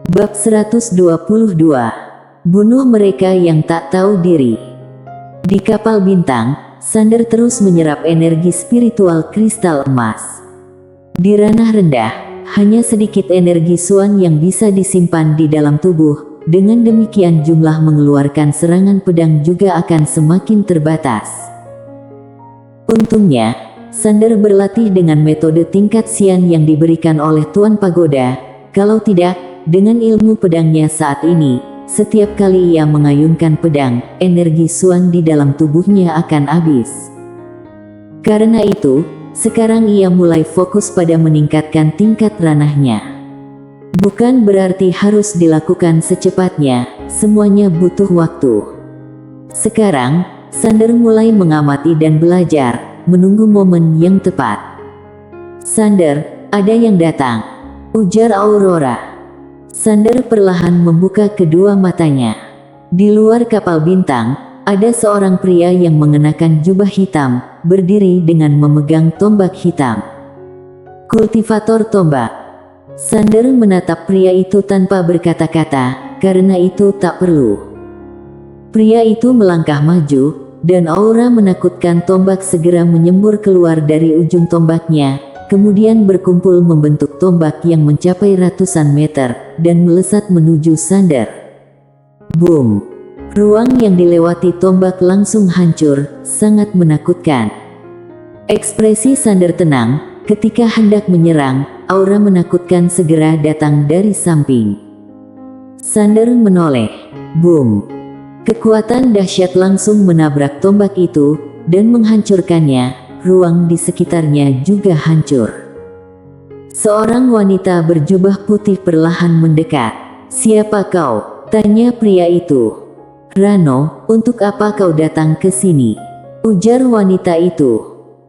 Bab 122. Bunuh mereka yang tak tahu diri. Di kapal bintang, Sander terus menyerap energi spiritual kristal emas. Di ranah rendah, hanya sedikit energi Suan yang bisa disimpan di dalam tubuh. Dengan demikian jumlah mengeluarkan serangan pedang juga akan semakin terbatas. Untungnya, Sander berlatih dengan metode tingkat Xian yang diberikan oleh Tuan Pagoda. Kalau tidak, dengan ilmu pedangnya saat ini, setiap kali ia mengayunkan pedang, energi Suan di dalam tubuhnya akan habis. Karena itu, sekarang ia mulai fokus pada meningkatkan tingkat ranahnya. Bukan berarti harus dilakukan secepatnya, semuanya butuh waktu. Sekarang, Sander mulai mengamati dan belajar, menunggu momen yang tepat. "Sander, ada yang datang," ujar Aurora. Sander perlahan membuka kedua matanya. Di luar kapal bintang, ada seorang pria yang mengenakan jubah hitam, berdiri dengan memegang tombak hitam. Kultivator tombak. Sander menatap pria itu tanpa berkata-kata, karena itu tak perlu. Pria itu melangkah maju, dan aura menakutkan tombak segera menyembur keluar dari ujung tombaknya, kemudian berkumpul membentuk tombak yang mencapai ratusan meter, dan melesat menuju Sander. Boom! Ruang yang dilewati tombak langsung hancur, sangat menakutkan. Ekspresi Sander tenang, ketika hendak menyerang, aura menakutkan segera datang dari samping. Sander menoleh. Boom! Kekuatan dahsyat langsung menabrak tombak itu, dan menghancurkannya. Ruang di sekitarnya juga hancur. Seorang wanita berjubah putih perlahan mendekat. "Siapa kau?" tanya pria itu. "Rano, untuk apa kau datang ke sini?" ujar wanita itu.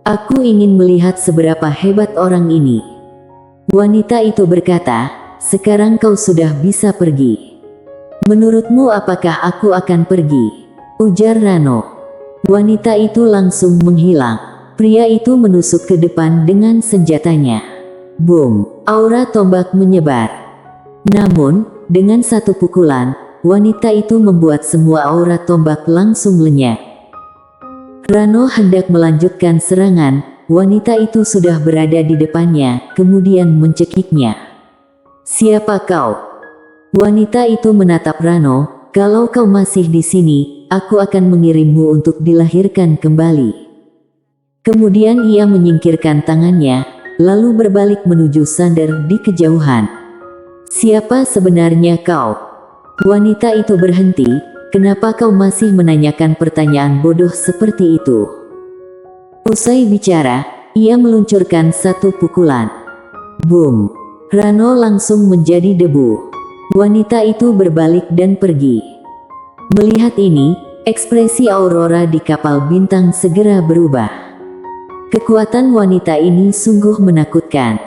"Aku ingin melihat seberapa hebat orang ini." Wanita itu berkata, "Sekarang kau sudah bisa pergi." "Menurutmu apakah aku akan pergi?" ujar Rano. Wanita itu langsung menghilang. Pria itu menusuk ke depan dengan senjatanya. Boom! Aura tombak menyebar. Namun, dengan satu pukulan, wanita itu membuat semua aura tombak langsung lenyap. Rano hendak melanjutkan serangan, wanita itu sudah berada di depannya, kemudian mencekiknya. "Siapa kau?" Wanita itu menatap Rano. "Kalau kau masih di sini, aku akan mengirimmu untuk dilahirkan kembali." Kemudian ia menyingkirkan tangannya, lalu berbalik menuju Sander di kejauhan. "Siapa sebenarnya kau?" Wanita itu berhenti. "Kenapa kau masih menanyakan pertanyaan bodoh seperti itu?" Usai bicara, ia meluncurkan satu pukulan. Boom! Rano langsung menjadi debu. Wanita itu berbalik dan pergi. Melihat ini, ekspresi Aurora di kapal bintang segera berubah. Kekuatan wanita ini sungguh menakutkan.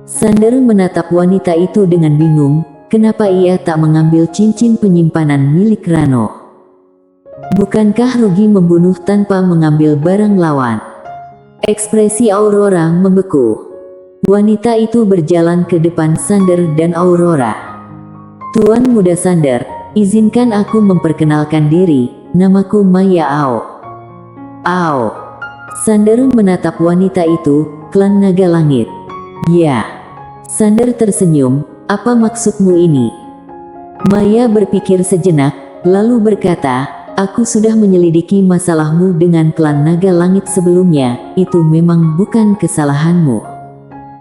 Sander menatap wanita itu dengan bingung, kenapa ia tak mengambil cincin penyimpanan milik Rano. Bukankah rugi membunuh tanpa mengambil barang lawan? Ekspresi Aurora membeku. Wanita itu berjalan ke depan Sander dan Aurora. "Tuan Muda Sander, izinkan aku memperkenalkan diri, namaku Maya Ao." "Ao." Sander menatap wanita itu, "Klan Naga Langit." "Ya." Sander tersenyum, "Apa maksudmu ini?" Maya berpikir sejenak, lalu berkata, "Aku sudah menyelidiki masalahmu dengan klan Naga Langit sebelumnya, itu memang bukan kesalahanmu.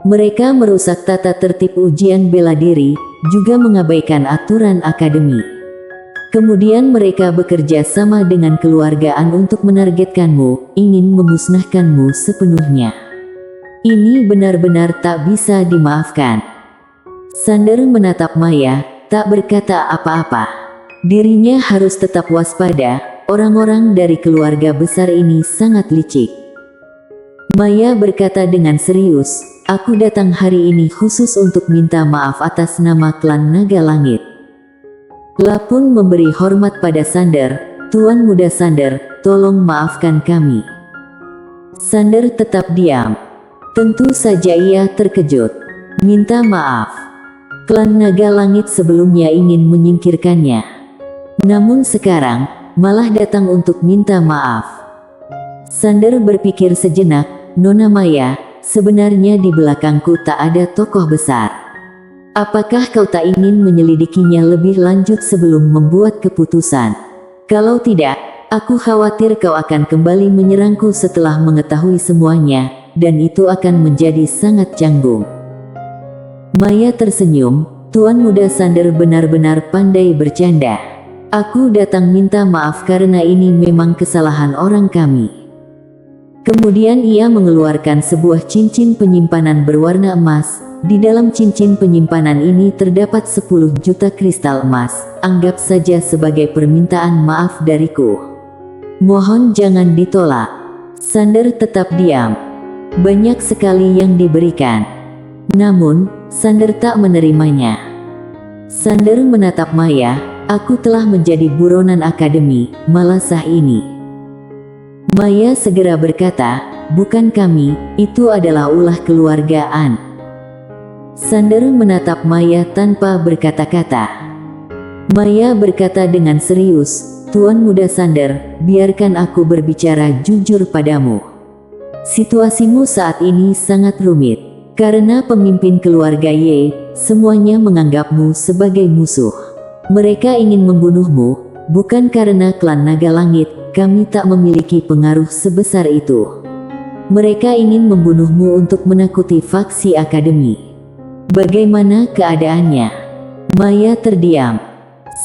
Mereka merusak tata tertib ujian bela diri, juga mengabaikan aturan akademi. Kemudian mereka bekerja sama dengan keluargaan untuk menargetkanmu, ingin memusnahkanmu sepenuhnya. Ini benar-benar tak bisa dimaafkan." Sander menatap Maya, tak berkata apa-apa. Dirinya harus tetap waspada, orang-orang dari keluarga besar ini sangat licik. Maya berkata dengan serius, "Aku datang hari ini khusus untuk minta maaf atas nama klan Naga Langit." La pun memberi hormat pada Sander. "Tuan Muda Sander, tolong maafkan kami." Sander tetap diam. Tentu saja ia terkejut. "Minta maaf. Klan Naga Langit sebelumnya ingin menyingkirkannya. Namun sekarang, malah datang untuk minta maaf. Sander berpikir sejenak, Nona Maya, sebenarnya di belakangku tak ada tokoh besar. Apakah kau tak ingin menyelidikinya lebih lanjut sebelum membuat keputusan? Kalau tidak, aku khawatir kau akan kembali menyerangku setelah mengetahui semuanya, dan itu akan menjadi sangat canggung. Maya tersenyum, Tuan Muda Sander benar-benar pandai bercanda. Aku datang minta maaf karena ini memang kesalahan orang kami. Kemudian ia mengeluarkan sebuah cincin penyimpanan berwarna emas. Di dalam cincin penyimpanan ini terdapat 10 juta kristal emas. Anggap saja sebagai permintaan maaf dariku. Mohon jangan ditolak. Sander tetap diam. Banyak sekali yang diberikan. Namun, Sander tak menerimanya. Sander menatap Maya, aku telah menjadi buronan akademi, malah sah ini. Maya segera berkata, bukan kami, itu adalah ulah keluargaan. Sander menatap Maya tanpa berkata-kata. Maya berkata dengan serius, Tuan Muda Sander, biarkan aku berbicara jujur padamu. Situasimu saat ini sangat rumit. Karena pemimpin keluarga Ye, semuanya menganggapmu sebagai musuh. Mereka ingin membunuhmu, bukan karena klan Naga Langit, kami tak memiliki pengaruh sebesar itu. Mereka ingin membunuhmu untuk menakuti faksi akademi. Bagaimana keadaannya? Maya terdiam.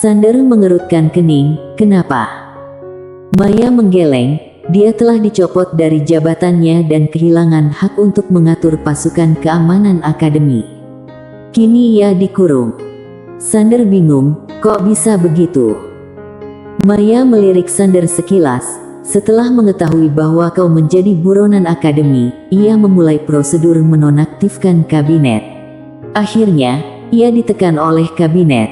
Sander mengerutkan kening, kenapa? Maya menggeleng. Dia telah dicopot dari jabatannya dan kehilangan hak untuk mengatur pasukan keamanan akademi. Kini ia dikurung. Sander bingung, kok bisa begitu? Maya melirik Sander sekilas. Setelah mengetahui bahwa kau menjadi buronan akademi, ia memulai prosedur menonaktifkan kabinet. Akhirnya, ia ditekan oleh kabinet.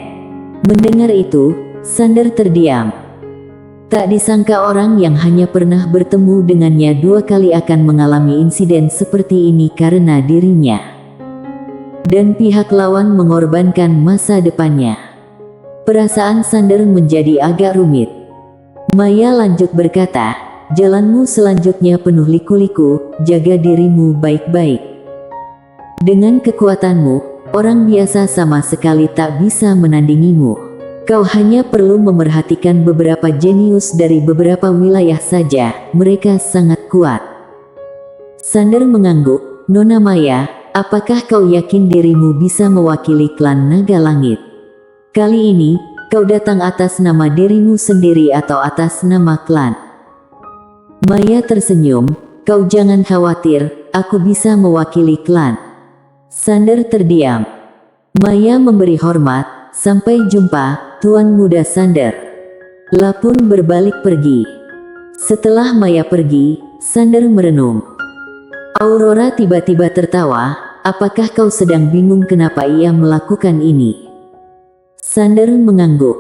Mendengar itu, Sander terdiam. Tak disangka orang yang hanya pernah bertemu dengannya 2 kali akan mengalami insiden seperti ini karena dirinya. Dan pihak lawan mengorbankan masa depannya. Perasaan Sander menjadi agak rumit. Maya lanjut berkata, jalanmu selanjutnya penuh liku-liku, jaga dirimu baik-baik. Dengan kekuatanmu, orang biasa sama sekali tak bisa menandingimu. Kau hanya perlu memerhatikan beberapa jenius dari beberapa wilayah saja, mereka sangat kuat. Sander mengangguk, Nona Maya, apakah kau yakin dirimu bisa mewakili klan Naga Langit? Kali ini, kau datang atas nama dirimu sendiri atau atas nama klan? Maya tersenyum, kau jangan khawatir, aku bisa mewakili klan. Sander terdiam. Maya memberi hormat, sampai jumpa, Tuan Muda Sander. La pun berbalik pergi. Setelah Maya pergi, Sander merenung. Aurora tiba-tiba tertawa, apakah kau sedang bingung kenapa ia melakukan ini? Sander mengangguk.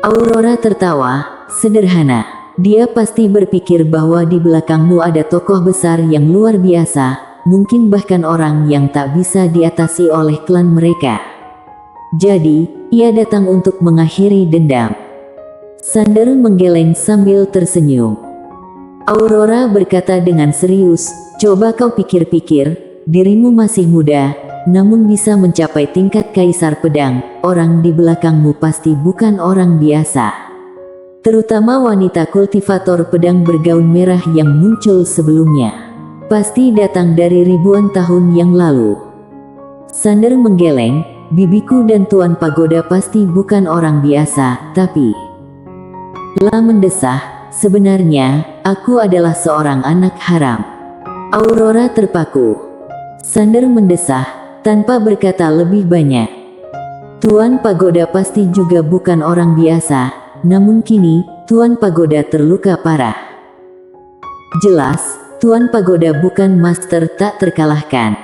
Aurora tertawa, sederhana. Dia pasti berpikir bahwa di belakangmu ada tokoh besar yang luar biasa, mungkin bahkan orang yang tak bisa diatasi oleh klan mereka. Jadi, ia datang untuk mengakhiri dendam. Sander menggeleng sambil tersenyum. Aurora berkata dengan serius, coba kau pikir-pikir, dirimu masih muda, namun bisa mencapai tingkat kaisar pedang, orang di belakangmu pasti bukan orang biasa. Terutama wanita kultivator pedang bergaun merah yang muncul sebelumnya. Pasti datang dari ribuan tahun yang lalu. Sander menggeleng, bibiku dan Tuan Pagoda pasti bukan orang biasa, tapi... La mendesah, sebenarnya, aku adalah seorang anak haram. Aurora terpaku. Sander mendesah, tanpa berkata lebih banyak. Tuan Pagoda pasti juga bukan orang biasa, namun kini, Tuan Pagoda terluka parah. Jelas, Tuan Pagoda bukan master tak terkalahkan.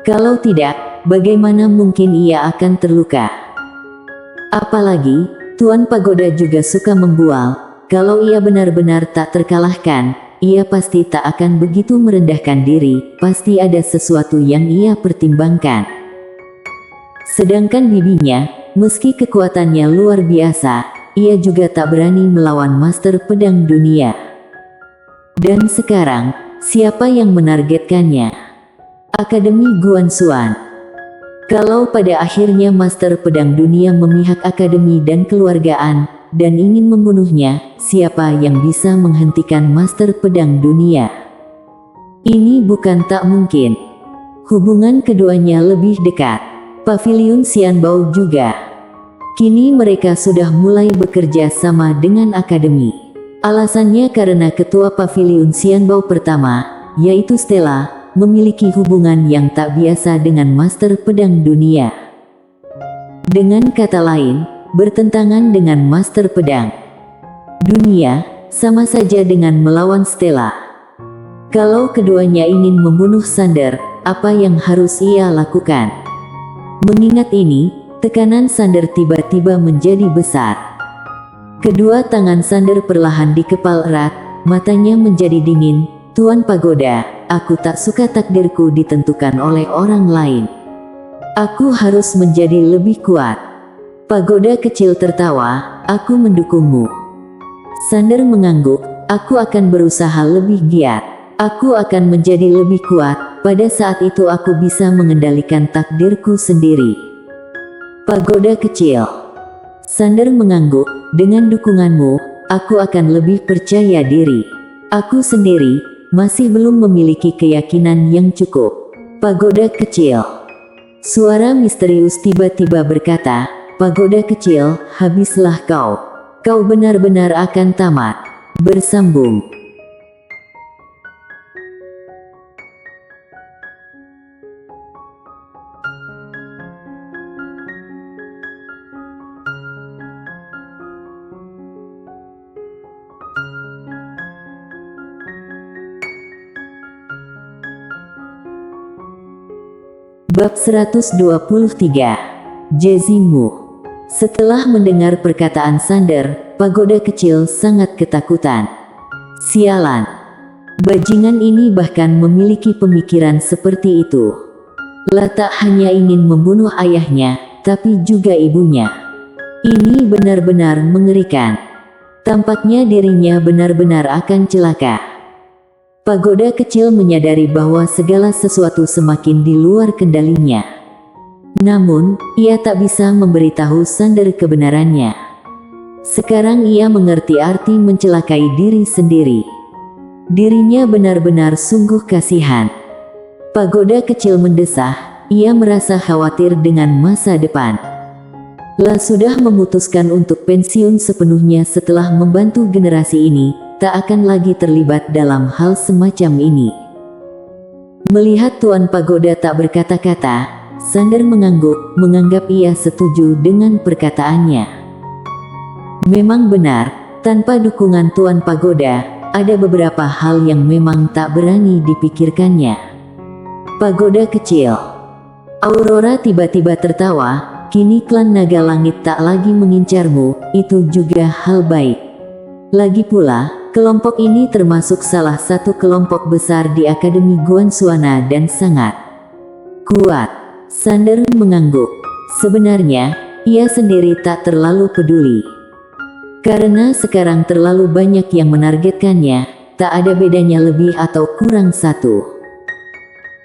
Kalau tidak, bagaimana mungkin ia akan terluka? Apalagi, Tuan Pagoda juga suka membual, kalau ia benar-benar tak terkalahkan, ia pasti tak akan begitu merendahkan diri, pasti ada sesuatu yang ia pertimbangkan. Sedangkan bibinya, meski kekuatannya luar biasa, ia juga tak berani melawan Master Pedang Dunia. Dan sekarang, siapa yang menargetkannya? Akademi Guanxuan. Kalau pada akhirnya Master Pedang Dunia memihak akademi dan keluargaan, dan ingin membunuhnya, siapa yang bisa menghentikan Master Pedang Dunia? Ini bukan tak mungkin. Hubungan keduanya lebih dekat. Paviliun Xianbao juga. Kini mereka sudah mulai bekerja sama dengan akademi. Alasannya karena ketua Paviliun Xianbao pertama, yaitu Stella, memiliki hubungan yang tak biasa dengan Master Pedang Dunia. Dengan kata lain, bertentangan dengan Master Pedang Dunia, sama saja dengan melawan Stella. Kalau keduanya ingin membunuh Sander, apa yang harus ia lakukan? Mengingat ini, tekanan Sander tiba-tiba menjadi besar. Kedua tangan Sander perlahan dikepal erat, matanya menjadi dingin. Tuan Pagoda, aku tak suka takdirku ditentukan oleh orang lain. Aku harus menjadi lebih kuat. Pagoda kecil tertawa, aku mendukungmu. Sander mengangguk, aku akan berusaha lebih giat. Aku akan menjadi lebih kuat, pada saat itu aku bisa mengendalikan takdirku sendiri. Pagoda kecil. Sander mengangguk, dengan dukunganmu, aku akan lebih percaya diri. Aku sendiri masih belum memiliki keyakinan yang cukup. Pagoda kecil. Suara misterius tiba-tiba berkata, Pagoda kecil, habislah kau. Kau benar-benar akan tamat. Bersambung. Bab 123. Jezimu. Setelah mendengar perkataan Sander, Pagoda kecil sangat ketakutan. Sialan. Bajingan ini bahkan memiliki pemikiran seperti itu. Tak hanya ingin membunuh ayahnya, tapi juga ibunya. Ini benar-benar mengerikan. Tampaknya dirinya benar-benar akan celaka. Pagoda kecil menyadari bahwa segala sesuatu semakin di luar kendalinya. Namun, ia tak bisa memberitahu Sander kebenarannya. Sekarang ia mengerti arti mencelakai diri sendiri. Dirinya benar-benar sungguh kasihan. Pagoda kecil mendesah, ia merasa khawatir dengan masa depan. Sudah memutuskan untuk pensiun sepenuhnya setelah membantu generasi ini, tak akan lagi terlibat dalam hal semacam ini. Melihat Tuan Pagoda tak berkata-kata, Sander mengangguk, menganggap ia setuju dengan perkataannya. Memang benar, tanpa dukungan Tuan Pagoda, ada beberapa hal yang memang tak berani dipikirkannya. Pagoda kecil. Aurora tiba-tiba tertawa, kini klan naga langit tak lagi mengincarmu, itu juga hal baik. Lagi pula, kelompok ini termasuk salah satu kelompok besar di Akademi Guanxuan dan sangat kuat. Sander mengangguk. Sebenarnya, ia sendiri tak terlalu peduli. Karena sekarang terlalu banyak yang menargetkannya, tak ada bedanya lebih atau kurang satu.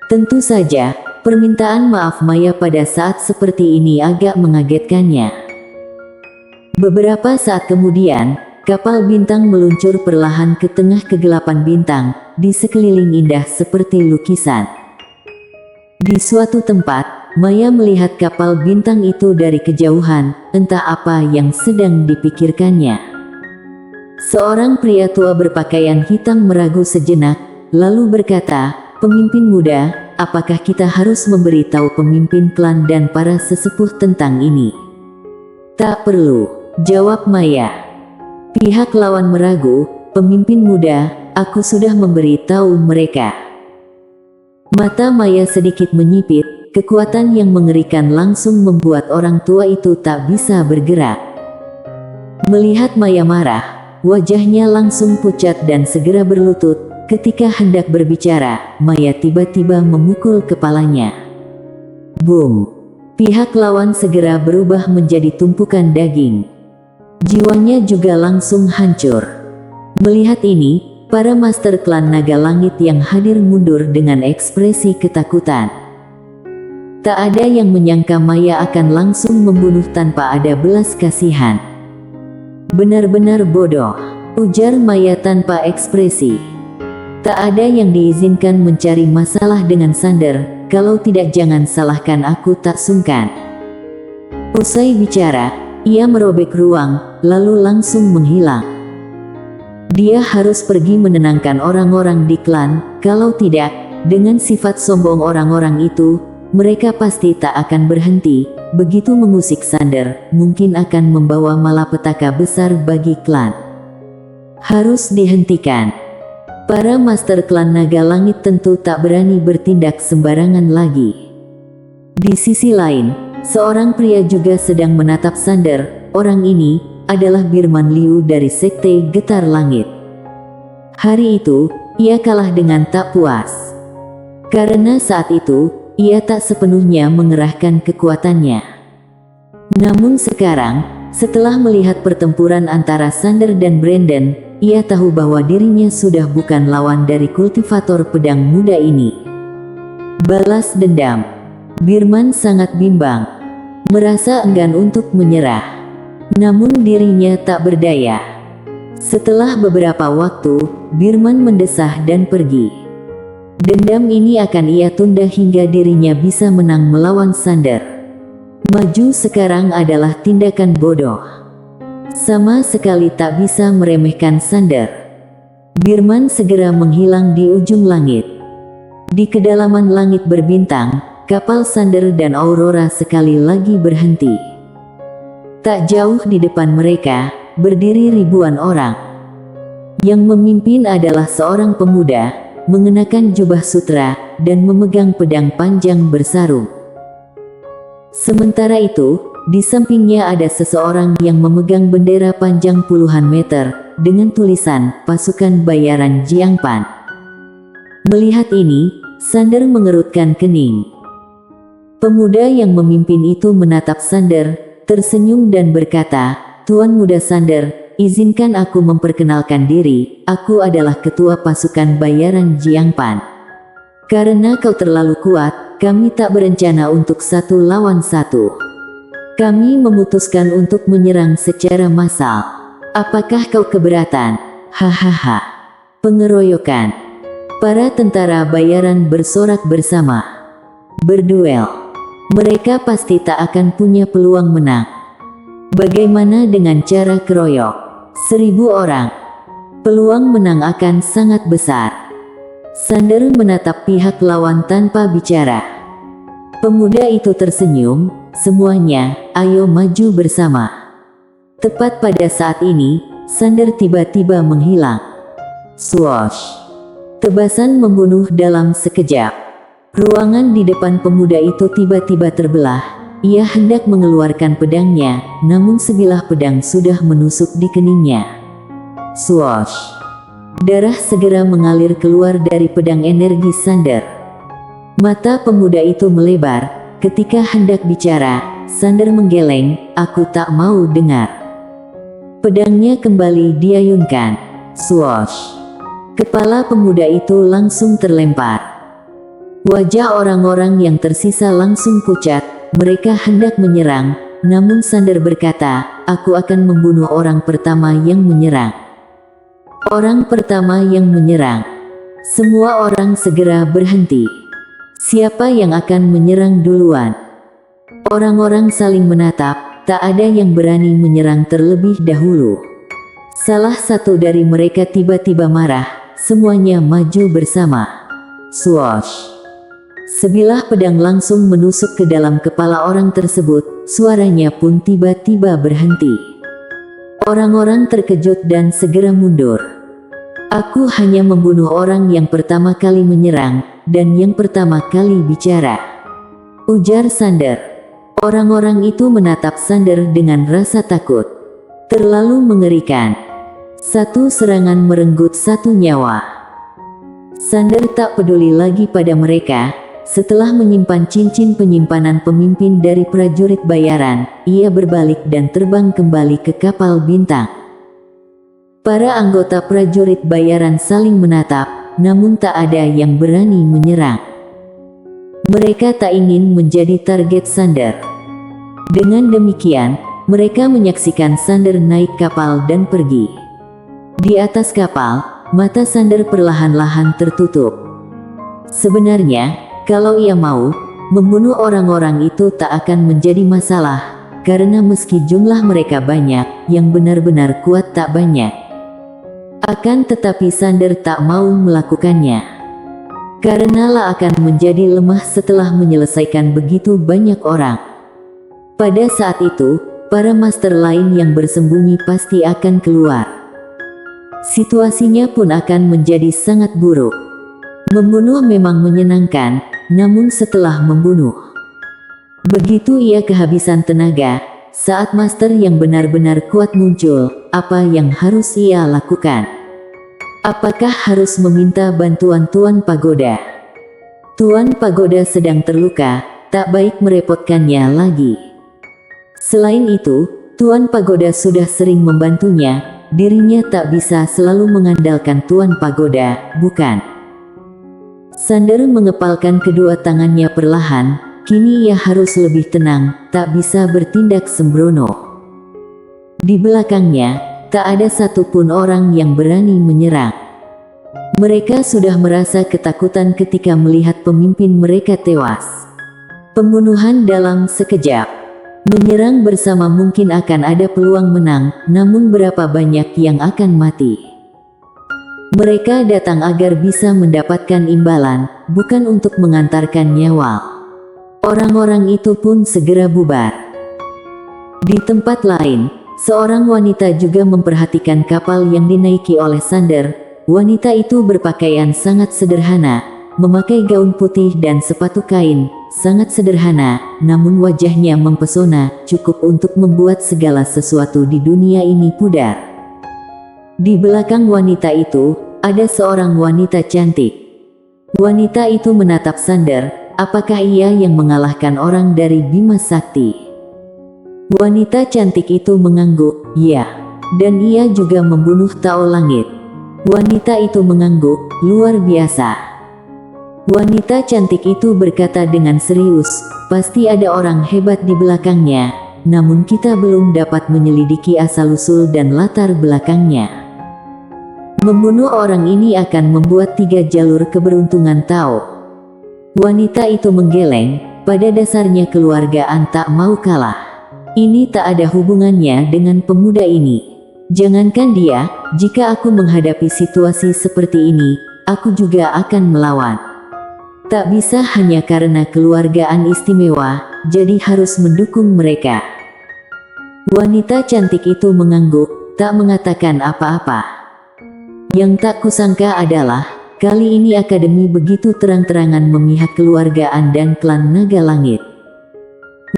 Tentu saja, permintaan maaf Maya pada saat seperti ini agak mengagetkannya. Beberapa saat kemudian, kapal bintang meluncur perlahan ke tengah kegelapan bintang, di sekeliling indah seperti lukisan. Di suatu tempat, Maya melihat kapal bintang itu dari kejauhan, entah apa yang sedang dipikirkannya. Seorang pria tua berpakaian hitam meragu sejenak, lalu berkata, "Pemimpin muda, apakah kita harus memberitahu pemimpin klan dan para sesepuh tentang ini?" "Tak perlu," jawab Maya. Pihak lawan meragu, "Pemimpin muda, aku sudah memberitahu mereka." Mata Maya sedikit menyipit, kekuatan yang mengerikan langsung membuat orang tua itu tak bisa bergerak. Melihat Maya marah, wajahnya langsung pucat dan segera berlutut. Ketika hendak berbicara, Maya tiba-tiba memukul kepalanya. Boom! Pihak lawan segera berubah menjadi tumpukan daging. Jiwanya juga langsung hancur. Melihat ini, para master klan naga langit yang hadir mundur dengan ekspresi ketakutan. Tak ada yang menyangka Maya akan langsung membunuh tanpa ada belas kasihan. Benar-benar bodoh, ujar Maya tanpa ekspresi. Tak ada yang diizinkan mencari masalah dengan Sander, kalau tidak jangan salahkan aku tak sungkan. Usai bicara, ia merobek ruang, lalu langsung menghilang. Dia harus pergi menenangkan orang-orang di klan, kalau tidak, dengan sifat sombong orang-orang itu, mereka pasti tak akan berhenti. Begitu mengusik Sander, mungkin akan membawa malapetaka besar bagi klan. Harus dihentikan. Para master klan naga langit tentu tak berani bertindak sembarangan lagi. Di sisi lain, seorang pria juga sedang menatap Sander. Orang ini adalah Birman Liu dari Sekte Getar Langit. Hari itu, ia kalah dengan tak puas. Karena saat itu, ia tak sepenuhnya mengerahkan kekuatannya. Namun sekarang, setelah melihat pertempuran antara Sander dan Brandon, ia tahu bahwa dirinya sudah bukan lawan dari kultivator pedang muda ini. Balas dendam. Birman sangat bimbang, merasa enggan untuk menyerah. Namun dirinya tak berdaya. Setelah beberapa waktu, Birman mendesah dan pergi. Dendam ini akan ia tunda hingga dirinya bisa menang melawan Sander. Maju sekarang adalah tindakan bodoh. Sama sekali tak bisa meremehkan Sander. Birman segera menghilang di ujung langit. Di kedalaman langit berbintang, kapal Sander dan Aurora sekali lagi berhenti. Tak jauh di depan mereka, berdiri ribuan orang. Yang memimpin adalah seorang pemuda, mengenakan jubah sutra, dan memegang pedang panjang bersarung. Sementara itu, di sampingnya ada seseorang yang memegang bendera panjang puluhan meter, dengan tulisan, Pasukan Bayaran Jiangpan. Melihat ini, Sander mengerutkan kening. Pemuda yang memimpin itu menatap Sander, tersenyum dan berkata, "Tuan Muda Sander, izinkan aku memperkenalkan diri, aku adalah Ketua Pasukan Bayaran Jiangpan. Karena kau terlalu kuat, kami tak berencana untuk 1 lawan 1. Kami memutuskan untuk menyerang secara massal. Apakah kau keberatan?" Hahaha. Pengeroyokan. Para tentara bayaran bersorak bersama. Berduel. Mereka pasti tak akan punya peluang menang. Bagaimana dengan cara keroyok? 1000 orang. Peluang menang akan sangat besar. Sander menatap pihak lawan tanpa bicara. Pemuda itu tersenyum, "Semuanya, ayo maju bersama." Tepat pada saat ini, Sander tiba-tiba menghilang. Swoosh! Tebasan membunuh dalam sekejap. Ruangan di depan pemuda itu tiba-tiba terbelah. Ia hendak mengeluarkan pedangnya, namun sebilah pedang sudah menusuk di keningnya. Swoosh! Darah segera mengalir keluar dari pedang energi Sander. Mata pemuda itu melebar. Ketika hendak bicara, Sander menggeleng, "Aku tak mau dengar." Pedangnya kembali diayunkan. Swoosh! Kepala pemuda itu langsung terlempar. Wajah orang-orang yang tersisa langsung pucat. Mereka hendak menyerang, namun Sander berkata, "Aku akan membunuh orang pertama yang menyerang." Orang pertama yang menyerang. Semua orang segera berhenti. Siapa yang akan menyerang duluan? Orang-orang saling menatap, tak ada yang berani menyerang terlebih dahulu. Salah satu dari mereka tiba-tiba marah, semuanya maju bersama. Swoosh! Sebilah pedang langsung menusuk ke dalam kepala orang tersebut, suaranya pun tiba-tiba berhenti. Orang-orang terkejut dan segera mundur. "Aku hanya membunuh orang yang pertama kali menyerang, dan yang pertama kali bicara," ujar Sander. Orang-orang itu menatap Sander dengan rasa takut. Terlalu mengerikan. Satu serangan merenggut 1 nyawa. Sander tak peduli lagi pada mereka. setelah menyimpan cincin penyimpanan pemimpin dari prajurit bayaran, ia berbalik dan terbang kembali ke kapal bintang. Para anggota prajurit bayaran saling menatap, namun tak ada yang berani menyerang. Mereka tak ingin menjadi target Sander. Dengan demikian, mereka menyaksikan Sander naik kapal dan pergi. Di atas kapal, mata Sander perlahan-lahan tertutup. Sebenarnya, kalau ia mau, membunuh orang-orang itu tak akan menjadi masalah, karena meski jumlah mereka banyak, yang benar-benar kuat tak banyak. Akan tetapi Sander tak mau melakukannya. Karena La akan menjadi lemah setelah menyelesaikan begitu banyak orang. Pada saat itu, para master lain yang bersembunyi pasti akan keluar. Situasinya pun akan menjadi sangat buruk. Membunuh memang menyenangkan, namun setelah membunuh, begitu ia kehabisan tenaga, saat master yang benar-benar kuat muncul, apa yang harus ia lakukan? Apakah harus meminta bantuan Tuan Pagoda? Tuan Pagoda sedang terluka, tak baik merepotkannya lagi. Selain itu, Tuan Pagoda sudah sering membantunya, dirinya tak bisa selalu mengandalkan Tuan Pagoda, bukan? Sander mengepalkan kedua tangannya perlahan, kini ia harus lebih tenang, tak bisa bertindak sembrono. Di belakangnya, tak ada satupun orang yang berani menyerang. Mereka sudah merasa ketakutan ketika melihat pemimpin mereka tewas. Pembunuhan dalam sekejap. Menyerang bersama mungkin akan ada peluang menang, namun berapa banyak yang akan mati? Mereka datang agar bisa mendapatkan imbalan, bukan untuk mengantarkan nyawa. Orang-orang itu pun segera bubar. Di tempat lain, seorang wanita juga memperhatikan kapal yang dinaiki oleh Sander. Wanita itu berpakaian sangat sederhana, memakai gaun putih dan sepatu kain, sangat sederhana, namun wajahnya mempesona, cukup untuk membuat segala sesuatu di dunia ini pudar. Di belakang wanita itu, ada seorang wanita cantik. Wanita itu menatap Sander, apakah ia yang mengalahkan orang dari Bima Sakti? Wanita cantik itu mengangguk, ya. Dan ia juga membunuh Tao Langit. Wanita itu mengangguk, luar biasa. Wanita cantik itu berkata dengan serius, pasti ada orang hebat di belakangnya, namun kita belum dapat menyelidiki asal-usul dan latar belakangnya. Membunuh orang ini akan membuat 3 jalur keberuntungan Tao. Wanita itu menggeleng, pada dasarnya keluargaan tak mau kalah. Ini tak ada hubungannya dengan pemuda ini. Jangankan dia, jika aku menghadapi situasi seperti ini, aku juga akan melawan. Tak bisa hanya karena keluargaan istimewa, jadi harus mendukung mereka. Wanita cantik itu mengangguk, tak mengatakan apa-apa. Yang tak kusangka adalah, kali ini Akademi begitu terang-terangan memihak keluargaan dan klan Naga Langit.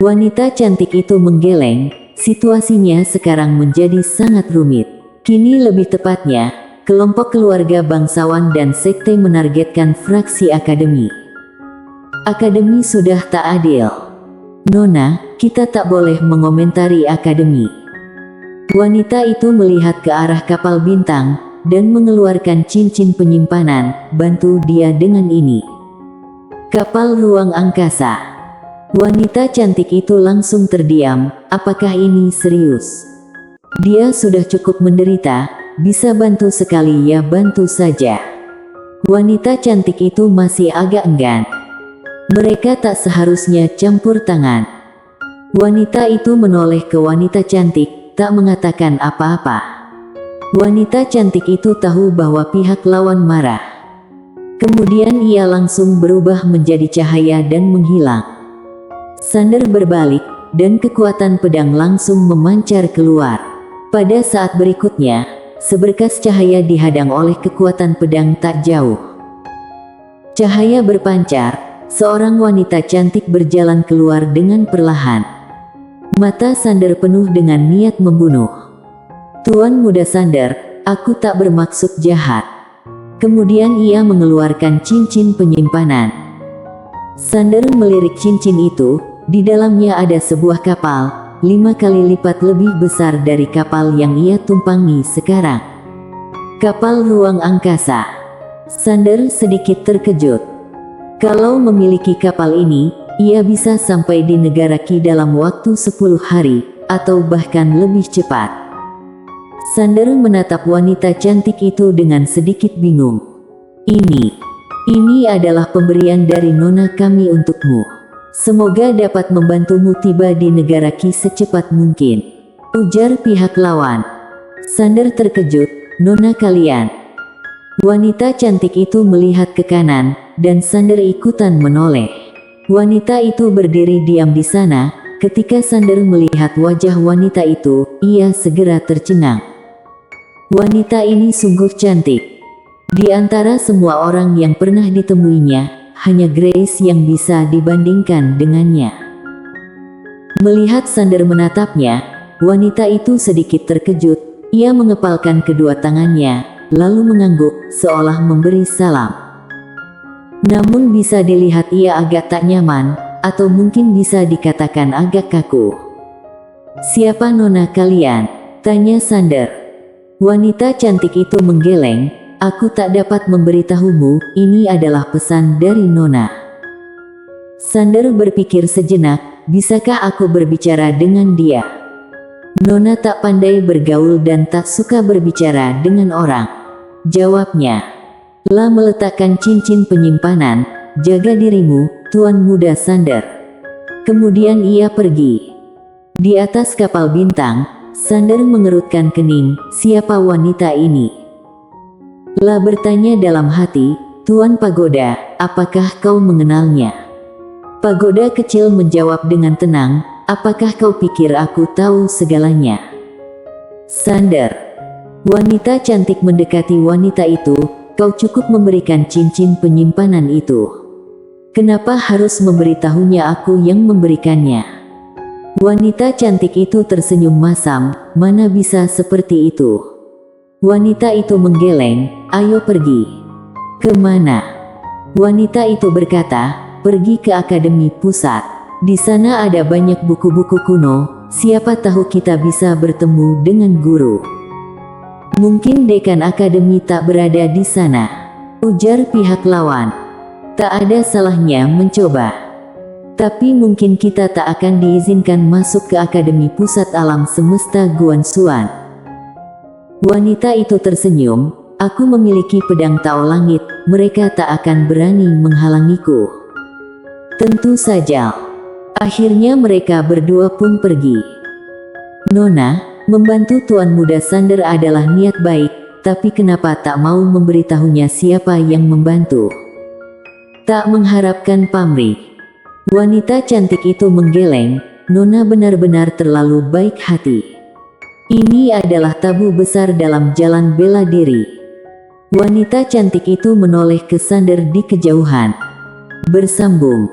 Wanita cantik itu menggeleng, situasinya sekarang menjadi sangat rumit. Kini lebih tepatnya, kelompok keluarga bangsawan dan sekte menargetkan fraksi Akademi. Akademi sudah tak adil. Nona, kita tak boleh mengomentari Akademi. Wanita itu melihat ke arah kapal bintang, dan mengeluarkan cincin penyimpanan, bantu dia dengan ini. Kapal ruang angkasa. Wanita cantik itu langsung terdiam, apakah ini serius? Dia sudah cukup menderita, bisa bantu sekali ya bantu saja. Wanita cantik itu masih agak enggan. Mereka tak seharusnya campur tangan. Wanita itu menoleh ke wanita cantik, tak mengatakan apa-apa. Wanita cantik itu tahu bahwa pihak lawan marah. Kemudian ia langsung berubah menjadi cahaya dan menghilang. Sander berbalik, dan kekuatan pedang langsung memancar keluar. Pada saat berikutnya, seberkas cahaya dihadang oleh kekuatan pedang tak jauh. Cahaya berpancar, seorang wanita cantik berjalan keluar dengan perlahan. Mata Sander penuh dengan niat membunuh. Tuan Muda Sander, aku tak bermaksud jahat. Kemudian ia mengeluarkan cincin penyimpanan. Sander melirik cincin itu, di dalamnya ada sebuah kapal, 5 kali lipat lebih besar dari kapal yang ia tumpangi sekarang. Kapal ruang angkasa. Sander sedikit terkejut. Kalau memiliki kapal ini, ia bisa sampai di negara Ki dalam waktu 10 hari, atau bahkan lebih cepat. Sander menatap wanita cantik itu dengan sedikit bingung. Ini adalah pemberian dari Nona kami untukmu. Semoga dapat membantumu tiba di negara Ki secepat mungkin, ujar pihak lawan. Sander terkejut. Nona kalian. Wanita cantik itu melihat ke kanan, dan Sander ikutan menoleh. Wanita itu berdiri diam di sana. Ketika Sander melihat wajah wanita itu, ia segera tercengang. Wanita ini sungguh cantik. Di antara semua orang yang pernah ditemuinya, hanya Grace yang bisa dibandingkan dengannya. Melihat Sander menatapnya, wanita itu sedikit terkejut. Ia mengepalkan kedua tangannya, lalu mengangguk, seolah memberi salam. Namun bisa dilihat ia agak tak nyaman, atau mungkin bisa dikatakan agak kaku. "Siapa Nona kalian?" tanya Sander. Wanita cantik itu menggeleng. "Aku tak dapat memberitahumu, ini adalah pesan dari Nona." Sander berpikir sejenak, bisakah aku berbicara dengan dia? Nona tak pandai bergaul dan tak suka berbicara dengan orang, jawabnya. "Lah meletakkan cincin penyimpanan, jaga dirimu, Tuan Muda Sander." Kemudian ia pergi. Di atas kapal bintang, Sander mengerutkan kening. Siapa wanita ini? Lah bertanya dalam hati, "Tuan Pagoda, apakah kau mengenalnya?" Pagoda kecil menjawab dengan tenang, "Apakah kau pikir aku tahu segalanya?" Sander. Wanita cantik mendekati wanita itu. "Kau cukup memberikan cincin penyimpanan itu. Kenapa harus memberitahunya aku yang memberikannya?" Wanita cantik itu tersenyum masam. "Mana bisa seperti itu?" Wanita itu menggeleng. "Ayo pergi." "Kemana?" Wanita itu berkata, "Pergi ke Akademi Pusat. Di sana ada banyak buku-buku kuno, siapa tahu kita bisa bertemu dengan guru. Mungkin dekan akademi tak berada di sana," ujar pihak lawan. "Tak ada salahnya mencoba. Tapi mungkin kita tak akan diizinkan masuk ke Akademi Pusat Alam Semesta Guanxuan." Wanita itu tersenyum. "Aku memiliki pedang Tao Langit, mereka tak akan berani menghalangiku." Tentu saja. Akhirnya mereka berdua pun pergi. "Nona, membantu Tuan Muda Sander adalah niat baik, tapi kenapa tak mau memberitahunya siapa yang membantu? Tak mengharapkan pamrih." Wanita cantik itu menggeleng. "Nona benar-benar terlalu baik hati. Ini adalah tabu besar dalam jalan bela diri." Wanita cantik itu menoleh ke Sander di kejauhan. Bersambung.